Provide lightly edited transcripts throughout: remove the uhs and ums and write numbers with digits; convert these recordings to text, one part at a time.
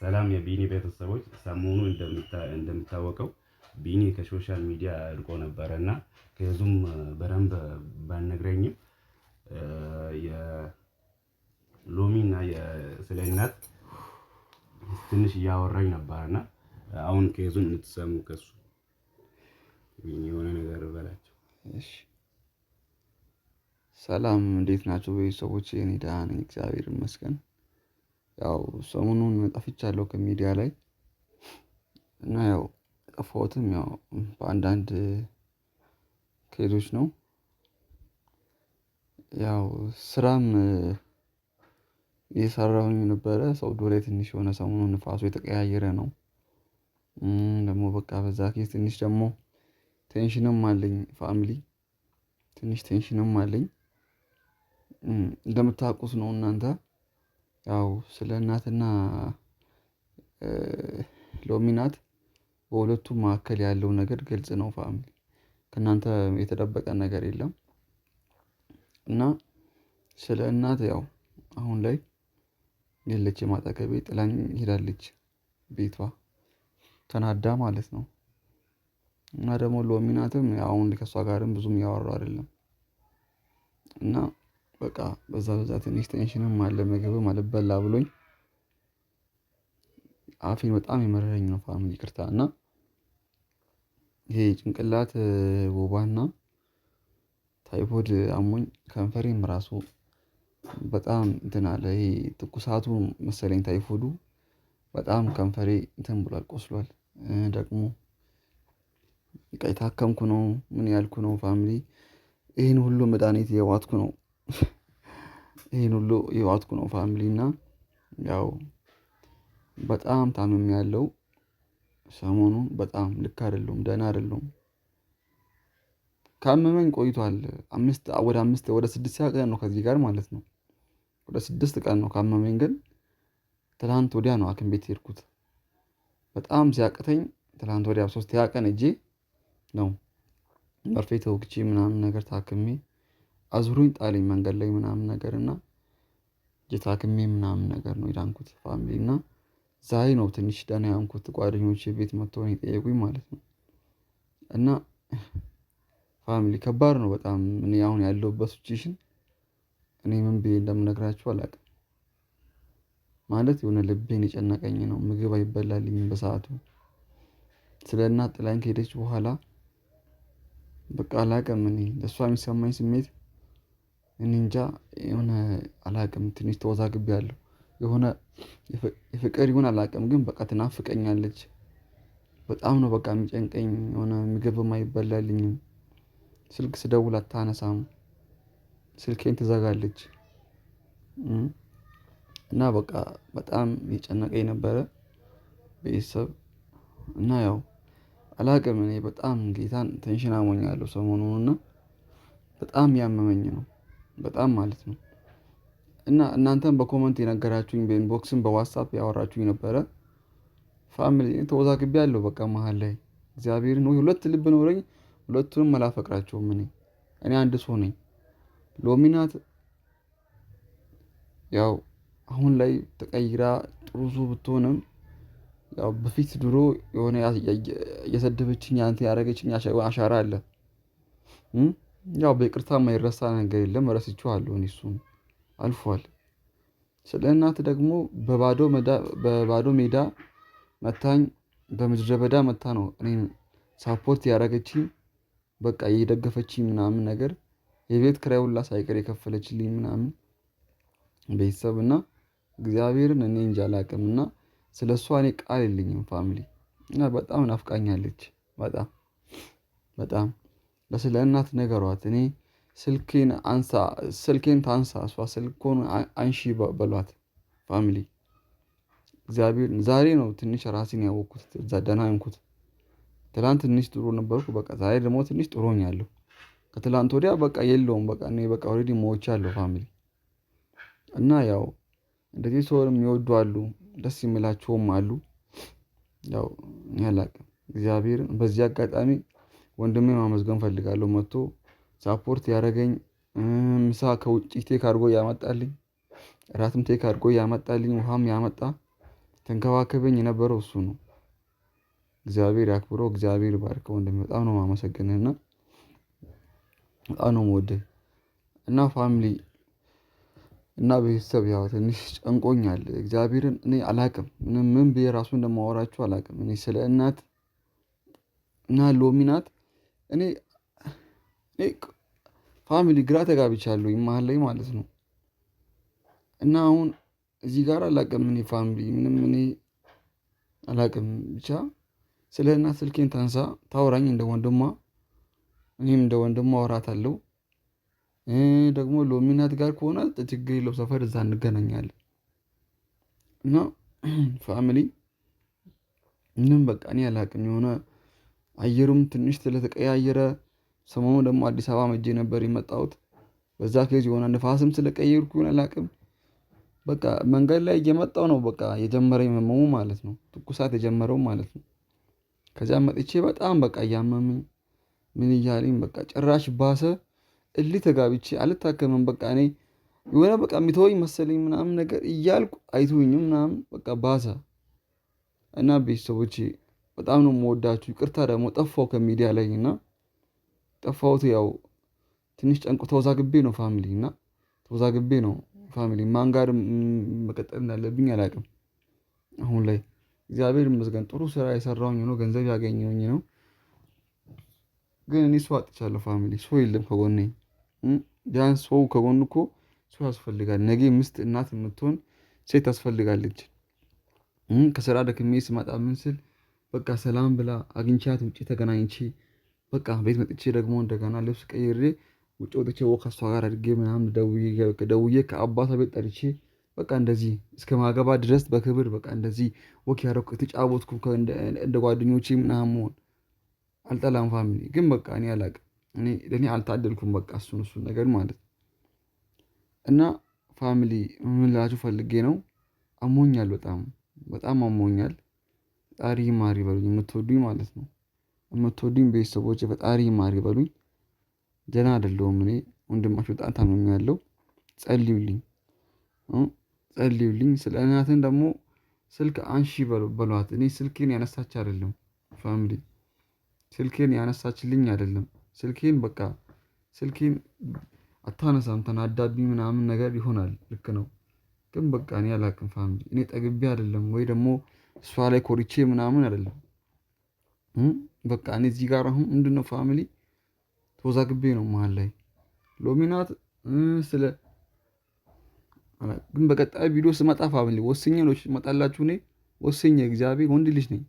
ሰላም የቢኒ ቤተሰቦች፣ ሰሞኑ እንደሚታወቀው ቢኒ ከሶሻል ሚዲያ እርቆ ነበረ እና ከዙም በደንብ ባልነግረኝም የሎሚና ስለ እናት ትንሽ እያወራኝ ነበረና አሁን ከዙን እንድትሰሙ ከሱ የሆነ ነገር በላቸው። እሺ ሰላም እንዴት ናቸው ቤተሰቦቼ? እኔ ደህና ነኝ እግዚአብሔር ይመስገን። ያው ሰሞኑን ጠፍቻለሁ ከሚዲያ ላይ እና ያው ጠፋሁትም ያው በአንዳንድ ኬዞች ነው። ያው ስራም እየሰራሁኝ ነበረ። ሳውዲ ላይ ትንሽ የሆነ ሰሞኑን ንፋሱ የተቀያየረ ነው። ደግሞ በቃ በዛ ኬዝ ትንሽ ደግሞ ቴንሽንም አለኝ። ፋሚሊ ትንሽ ቴንሽንም አለኝ። እንደምታውቁት ነው እናንተ ያው ስለ እናትና ሎሚ ናት በሁለቱም መካከል ያለው ነገር ግልጽ ነው። ፋሚሊ ከእናንተ የተደበቀ ነገር የለም። እና ስለ እናት ያው አሁን ላይ የለችም አጠገቤ፣ ጥላኝ ሄዳለች ቤቷ ተናዳ ማለት ነው። እና ደግሞ ሎሚ ናትም አሁን ከእሷ ጋርም ብዙም እያወራሁ አይደለም። እና በቃ በዛ ትንሽ ቴንሽንም አለ። ምግብም አልበላ ብሎኝ አፌን በጣም የመረረኝ ነው ፋሚሊ ይቅርታ። እና ይሄ ጭንቅላት ወባና ታይፎድ አሞኝ ከንፈሬም ራሱ በጣም እንትን አለ። ይሄ ትኩሳቱ መሰለኝ ታይፎዱ በጣም ከንፈሬ እንትን ብሏል፣ ቆስሏል። ደግሞ በቃ የታከምኩ ነው ምን ያልኩ ነው ፋሚሊ። ይሄን ሁሉ መድሃኒት የዋጥኩ ነው ይሄን ሁሉ የዋጥኩ ነው ፋሚሊ። እና ያው በጣም ታምሜያለሁ። ሰሞኑን በጣም ልክ አይደለሁም፣ ደህና አይደለሁም። ካመመኝ ቆይቷል። ወደ 6 ቀን ነው ከዚህ ጋር ማለት ነው። ወደ 6 ቀን ነው ካመመኝ። ግን ትላንት ወዲያ ነው ሐኪም ቤት የሄድኩት። በጣም ሲያቅተኝ ትላንት ወዲያ 3ኛ ቀን ሄጄ ነው መርፌ ተወግቼ ምናምን ነገር ታክሜ አዙሮኝ ጣለኝ መንገድ ላይ ምናምን ነገር እና ታክሜ ምናምን ነገር ነው የዳንኩት ፋሚሊ። እና ዛሬ ነው ትንሽ ደህና የሆንኩት። ጓደኞቼ ቤት መጥተው ነው የጠየቁኝ ማለት ነው። እና ፋሚሊ ከባድ ነው በጣም። እኔ አሁን ያለሁበት ሲቹዌሽን እኔ ምን ብዬ እንደምነግራችሁ አላውቅም። ማለት የሆነ ልቤን የጨነቀኝ ነው። ምግብ አይበላልኝም በሰአቱ። ስለ እናት ጥላኝ ከሄደች በኋላ በቃ አላውቅም። እኔ ለእሷ የሚሰማኝ ስሜት እኔ እንጃ። የሆነ አላውቅም፣ ትንሽ ተወዛግቤያለሁ። የሆነ የፍቅር ይሁን አላውቅም፣ ግን በቃ ትናፍቀኛለች። በጣም ነው በቃ የሚጨንቀኝ። የሆነ ምግብም አይበላልኝም። ስልክ ስደውል አታነሳም፣ ስልኬን ትዘጋለች። እና በቃ በጣም የጨነቀኝ ነበረ ቤተሰብ። እና ያው አላውቅም፣ እኔ በጣም ጌታን ቴንሽን አሞኛለሁ ሰሞኑን እና በጣም ያመመኝ ነው በጣም ማለት ነው። እና እናንተም በኮመንት የነገራችሁኝ በኢንቦክስም በዋትስአፕ ያወራችሁኝ ነበረ ፋሚሊ። ተወዛግቤያለሁ በቃ መሃል ላይ እግዚአብሔርን። ወይ ሁለት ልብ ኖረኝ ሁለቱንም አላፈቅራቸውም። እኔ አንድ ሰው ነኝ። ሎሚ ናት ያው አሁን ላይ ተቀይራ ጥሩ ሰው ብትሆንም ያው በፊት ድሮ የሆነ የሰደበችኝ አንተ ያደረገችኝ አሻራ አለ። ያው በይቅርታ የማይረሳ ነገር የለም። ረስቼዋለሁ እኔ እሱን አልፏል። ስለ እናት ደግሞ በባዶ ሜዳ መታኝ፣ በምድረ በዳ መታ ነው እኔን ሳፖርት ያደረገችኝ። በቃ እየደገፈችኝ ምናምን ነገር የቤት ኪራይ ሁላ ሳይቀር የከፈለችልኝ ምናምን ቤተሰብ። እና እግዚአብሔርን እኔ እንጃ አላውቅም። እና ስለሷ እኔ ቃል የለኝም ፋሚሊ። እና በጣም ናፍቃኛለች በጣም በጣም። ስለ እናት ንገሯት። እኔ ስልኬን ታንሳ፣ እሷ ስልኩን አንሺ በሏት ፋሚሊ። እግዚአብሔር ዛሬ ነው ትንሽ ራሴን ያወቅኩት፣ እዛ ደህና የሆንኩት። ትላንት ትንሽ ጥሩ ነበርኩ፣ በቃ ዛሬ ደግሞ ትንሽ ጥሩ ሆኛለሁ። ከትላንት ወዲያ በቃ የለውም በቃ እኔ በቃ ኦልሬዲ ሞቻለሁ ፋሚሊ። እና ያው እንደዚህ ሰውን የሚወዱ አሉ፣ ደስ የሚላቸውም አሉ። ያው እኔ አላውቅም እግዚአብሔርን። በዚህ አጋጣሚ ወንድሜ ማመስገን እፈልጋለሁ። መጥቶ ሳፖርት ያደረገኝ፣ ምሳ ከውጭ ቴክ አድርጎ ያመጣልኝ፣ እራትም ቴክ አድርጎ ያመጣልኝ፣ ውሃም ያመጣ ተንከባከበኝ የነበረው እሱ ነው። እግዚአብሔር ያክብረው፣ እግዚአብሔር ባርከው። ወንድሜ በጣም ነው የማመሰግንህና በጣም ነው የምወድህ እና ፋሚሊ እና ቤተሰብ ያው ትንሽ ጨንቆኛል። እግዚአብሔርን እኔ አላቅም ምን ብዬ ራሱ እንደማወራችሁ አላቅም። እኔ ስለ እናት እና ሎሚ ናት እኔ ፋሚሊ ግራ ተጋብቻለሁ መሀል ላይ ማለት ነው። እና አሁን እዚህ ጋር አላቅም እኔ ፋሚሊ ምንም እኔ አላቅም። ብቻ ስለ እናት ስልኬን ታንሳ ታውራኝ እንደ ወንድሟ፣ እኔም እንደ ወንድሟ አወራታለሁ። ደግሞ ሎሚ ናት ጋር ከሆነ ችግር የለው ሰፈር እዛ እንገናኛለን። እና ፋሚሊ ምንም በቃ እኔ አላቅም የሆነ አየሩም ትንሽ ስለተቀያየረ ሰሞኑ ደግሞ አዲስ አበባ መጄ ነበር የመጣሁት። በዛ ኬዝ የሆነ ንፋስም ስለቀየርኩኝ አላቅም በቃ መንገድ ላይ እየመጣሁ ነው በቃ የጀመረኝ ህመሙ ማለት ነው። ትኩሳት የጀመረው ማለት ነው። ከዚያ መጥቼ በጣም በቃ እያመመኝ ምን እያለኝ በቃ ጭራሽ ባሰ። እልህ ተጋብቼ አልታከምም በቃ እኔ የሆነ በቃ የሚተወኝ መሰለኝ ምናምን ነገር እያልኩ አይተውኝም ምናምን በቃ ባሰ። እና ቤተሰቦቼ በጣም ነው የምወዳችሁ። ይቅርታ ደግሞ ጠፋው ከሚዲያ ላይ እና ጠፋሁት ያው ትንሽ ጨንቆ ተወዛግቤ ነው ፋሚሊ እና ተወዛግቤ ነው ፋሚሊ ማን ጋር መቀጠል እንዳለብኝ አላውቅም። አሁን ላይ እግዚአብሔር ይመስገን ጥሩ ስራ የሰራሁኝ ነው፣ ገንዘብ ያገኘሁኝ ነው። ግን እኔ ሰው አጥቻለሁ ፋሚሊ፣ ሰው የለም ከጎኔ። ቢያንስ ሰው ከጎኑ እኮ ሰው ያስፈልጋል። ነገ ሚስት እናት የምትሆን ሴት ታስፈልጋለች። ከስራ ደክሜ ስመጣ ምን ስል በቃ ሰላም ብላ አግኝቻት ውጭ ተገናኝቼ በቃ ቤት መጥቼ ደግሞ እንደገና ልብስ ቀይሬ ውጭ ወጥቼ ወክ ከሷ ጋር አድርጌ ምናምን ደውዬ ከአባቷ ቤት ጠርቼ በቃ እንደዚህ እስከ ማገባ ድረስ በክብር በቃ እንደዚህ ወክ ያደረኩ የተጫወትኩ እንደ ጓደኞቼ ምናምን መሆን አልጠላም ፋሚሊ። ግን በቃ እኔ አላቅም እኔ አልታደልኩም በቃ እሱን ነገር ማለት እና ፋሚሊ ምን ላችሁ ፈልጌ ነው። አሞኛል፣ በጣም አሞኛል። ፈጣሪ ይማር ይበሉኝ የምትወዱኝ ማለት ነው። የምትወዱኝ ቤተሰቦች ፈጣሪ ይማር ይበሉኝ። ደህና አይደለሁም እኔ ወንድማችሁ በጣም ታምሜያለሁ። ጸልዩልኝ ጸልዩልኝ። ስለ እናትን ደግሞ ስልክ አንሺ በሏት። እኔ ስልኬን ያነሳች አይደለም ፋሚሊ፣ ስልኬን ያነሳችልኝ አይደለም። ስልኬን አታነሳም ተናዳብኝ ምናምን ነገር ይሆናል። ልክ ነው። ግን በቃ እኔ አላቅም ፋሚሊ። እኔ ጠግቤ አይደለም ወይ ደግሞ እሷ ላይ ኮርቼ ምናምን አይደለም። በቃ እኔ እዚህ ጋር አሁን ምንድነው ፋሚሊ ተወዛግቤ ነው መሃል ላይ ሎሚ ናት ስለ ግን በቀጣይ ቪዲዮ ስመጣ ፋሚሊ ወስኜ ነው እመጣላችሁ። እኔ ወስኜ እግዚአብሔር ወንድ ልጅ ነኝ።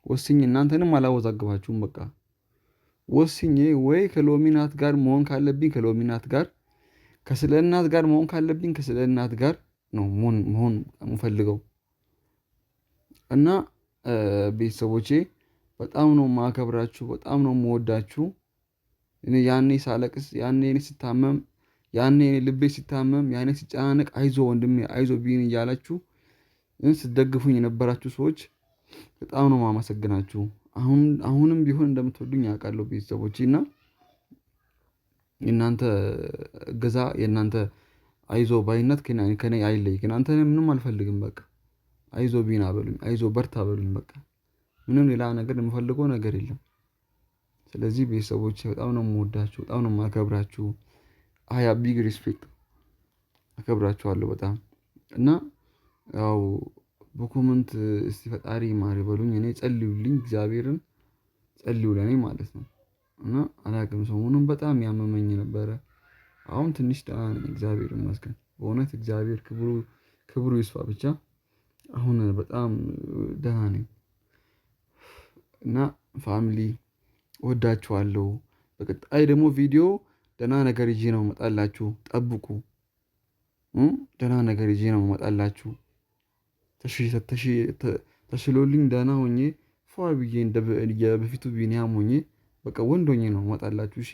ወስኜ እናንተንም አላወዛግባችሁም። በቃ ወስኜ ወይ ከሎሚ ናት ጋር መሆን ካለብኝ ከሎሚ ናት ጋር፣ ከስለ እናት ጋር መሆን ካለብኝ ከስለ እናት ጋር ነው መሆን የምፈልገው። እና ቤተሰቦቼ በጣም ነው የማከብራችሁ፣ በጣም ነው የምወዳችሁ። እኔ ያኔ ሳለቅስ፣ ያኔ እኔ ስታመም፣ ያኔ እኔ ልቤ ሲታመም፣ ያኔ ሲጨናነቅ አይዞ ወንድሜ አይዞ ቢን እያላችሁ ስትደግፉኝ የነበራችሁ ሰዎች በጣም ነው የማመሰግናችሁ። አሁንም ቢሆን እንደምትወዱኝ ያውቃለሁ ቤተሰቦቼ። እና የእናንተ እገዛ የእናንተ አይዞ ባይነት ከኔ አይለይ። ከእናንተ ምንም አልፈልግም። በቃ አይዞ ቢና በሉኝ፣ አይዞ በርታ በሉኝ። በቃ ምንም ሌላ ነገር የምፈልገው ነገር የለም። ስለዚህ ቤተሰቦቼ በጣም ነው የምወዳችሁ፣ በጣም ነው የማከብራችሁ። አይ ቢግ ሪስፔክት አከብራችኋለሁ በጣም። እና ያው በኮመንት እስቲ ፈጣሪ ይማር በሉኝ። እኔ ጸልዩልኝ፣ እግዚአብሔርን ጸልዩ ለኔ ማለት ነው። እና አላቅም ሰሞኑን በጣም ያመመኝ ነበረ። አሁን ትንሽ ደህና ነኝ እግዚአብሔር ይመስገን። በእውነት እግዚአብሔር ክብሩ ይስፋ ብቻ። አሁን በጣም ደህና ነኝ። እና ፋሚሊ ወዳችኋለሁ። በቀጣይ ደግሞ ቪዲዮ ደህና ነገር ይዤ ነው እመጣላችሁ። ጠብቁ። ደህና ነገር ይዤ ነው እመጣላችሁ። ተሽሎልኝ ደህና ሆኜ ፏ ብዬ የበፊቱ ቢኒያም ሆኜ በቃ ወንድ ሆኜ ነው እመጣላችሁ። እሺ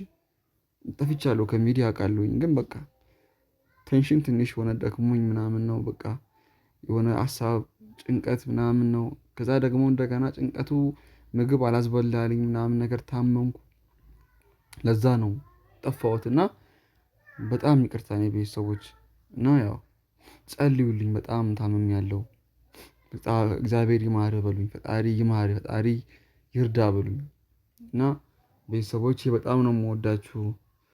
ጠፍቻለሁ ከሚዲያ አውቃለሁኝ። ግን በቃ ቴንሽን ትንሽ ሆነ ደክሞኝ ምናምን ነው በቃ የሆነ ሀሳብ ጭንቀት ምናምን ነው። ከዛ ደግሞ እንደገና ጭንቀቱ ምግብ አላስበላልኝ ምናምን ነገር ታመምኩ። ለዛ ነው ጠፋሁት እና በጣም ይቅርታ ቤተሰቦች። እና ያው ጸልዩልኝ፣ በጣም ታምሜያለሁ። እግዚአብሔር ይማር በሉኝ፣ ፈጣሪ ይማር፣ ፈጣሪ ይርዳ በሉኝ። እና ቤተሰቦቼ በጣም ነው የምወዳችሁ።